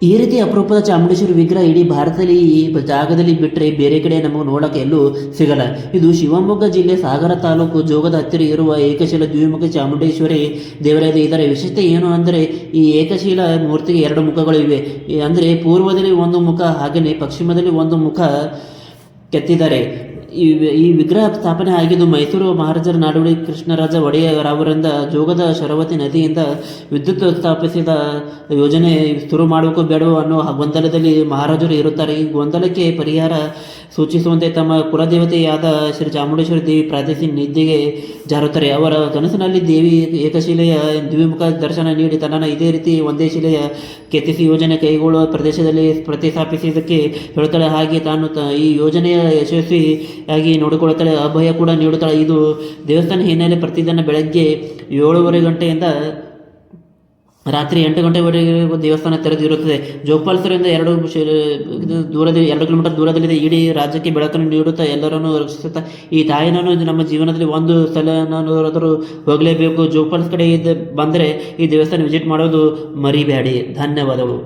ಈ ರೀತಿ ಅಪರೂಪದ ಚಾಮುಂಡೇಶ್ವರಿ ವಿಗ್ರಹ ಇಡೀ ಭಾರತದಲ್ಲಿ ಈ ಜಾಗದಲ್ಲಿ ಬಿಟ್ಟರೆ ಬೇರೆ ಕಡೆ ನಮಗೆ ನೋಡೋಕೆ ಎಲ್ಲೂ ಸಿಗಲ್ಲ. ಇದು ಶಿವಮೊಗ್ಗ ಜಿಲ್ಲೆ ಸಾಗರ ತಾಲೂಕು ಜೋಗದ ಹತ್ತಿರ ಇರುವ ಏಕಶಿಲ ದ್ವಿಮುಖ ಚಾಮುಂಡೇಶ್ವರಿ ದೇವಾಲಯದ ಇದರ ವಿಶೇಷತೆ ಏನು ಅಂದರೆ, ಈ ಏಕಶಿಲ ಮೂರ್ತಿಗೆ ಎರಡು ಮುಖಗಳು ಇವೆ. ಅಂದರೆ ಪೂರ್ವದಲ್ಲಿ ಒಂದು ಮುಖ, ಹಾಗೆಯೇ ಪಶ್ಚಿಮದಲ್ಲಿ ಒಂದು ಮುಖ ಕೆತ್ತಿದ್ದಾರೆ. ಈ ವಿಗ್ರಹ ಸ್ಥಾಪನೆ ಆಗಿದ್ದು ಮೈಸೂರು ಮಹಾರಾಜರ ನಾಡೋಡಿ ಕೃಷ್ಣರಾಜ ಒಡೆಯರ್ ಅವರಿಂದ ಜೋಗದ ಶರಾವತಿ ನದಿಯಿಂದ ವಿದ್ಯುತ್ ಸ್ಥಾಪಿಸಿದ ಯೋಜನೆ ಶುರು ಮಾಡಬೇಕು ಬೇಡವೋ ಅನ್ನೋ ಗೊಂದಲದಲ್ಲಿ ಮಹಾರಾಜರು ಇರುತ್ತಾರೆ. ಈ ಗೊಂದಲಕ್ಕೆ ಪರಿಹಾರ ಸೂಚಿಸುವಂತೆ ತಮ್ಮ ಕುಲದೇವತೆಯಾದ ಶ್ರೀ ಚಾಮುಂಡೇಶ್ವರಿ ದೇವಿ ಪ್ರಾರ್ಥಿಸಿ ನಿದ್ದೆಗೆ ಜಾರುತ್ತಾರೆ. ಅವರ ಕನಸಿನಲ್ಲಿ ದೇವಿ ಏಕಶಿಲೆಯ ದ್ವಿಮುಖ ದರ್ಶನ ನೀಡಿ ತನ್ನನ್ನು ಇದೇ ರೀತಿ ಒಂದೇ ಶಿಲೆಯ ಕೆತ್ತಿಸಿ ಯೋಜನೆ ಕೈಗೊಳ್ಳುವ ಪ್ರದೇಶದಲ್ಲಿ ಪ್ರತಿಸ್ಥಾಪಿಸಿದ್ದಕ್ಕೆ ಹೇಳುತ್ತಾಳೆ. ಹಾಗೆ ತಾನು ಈ ಯೋಜನೆಯ ಯಶಸ್ವಿಯಾಗಿ ನೋಡಿಕೊಳ್ಳುತ್ತಾಳೆ, ಅಭಯ ಕೂಡ ನೀಡುತ್ತಾಳೆ. ಇದು ದೇವಸ್ಥಾನ ಹಿನ್ನೆಲೆ ಪ್ರತಿದಿನ ಬೆಳಗ್ಗೆ 7:30 ಗಂಟೆಯಿಂದ ರಾತ್ರಿ 8 ಗಂಟೆವರೆಗೆ ದೇವಸ್ಥಾನ ತೆರೆದಿರುತ್ತದೆ. ಜೋಗಪಾಲಸರಿಂದ 2 ಕಿಲೋಮೀಟರ್ ದೂರದಲ್ಲಿದೆ. ಇಡೀ ರಾಜ್ಯಕ್ಕೆ ಬೆಳಕನ್ನು ನೀಡುತ್ತಾ ಎಲ್ಲರನ್ನೂ ರಕ್ಷಿಸುತ್ತಾ ಈ ತಾಯಿನನ್ನು ನಮ್ಮ ಜೀವನದಲ್ಲಿ ಒಂದು ಸಲನಾದರೂ ಹೋಗಲೇಬೇಕು. ಜೋಗಪಾಲ್ಸ್ ಕಡೆ ಬಂದರೆ ಈ ದೇವಸ್ಥಾನ ವಿಸಿಟ್ ಮಾಡೋದು ಮರಿಬೇಡಿ. ಧನ್ಯವಾದಗಳು.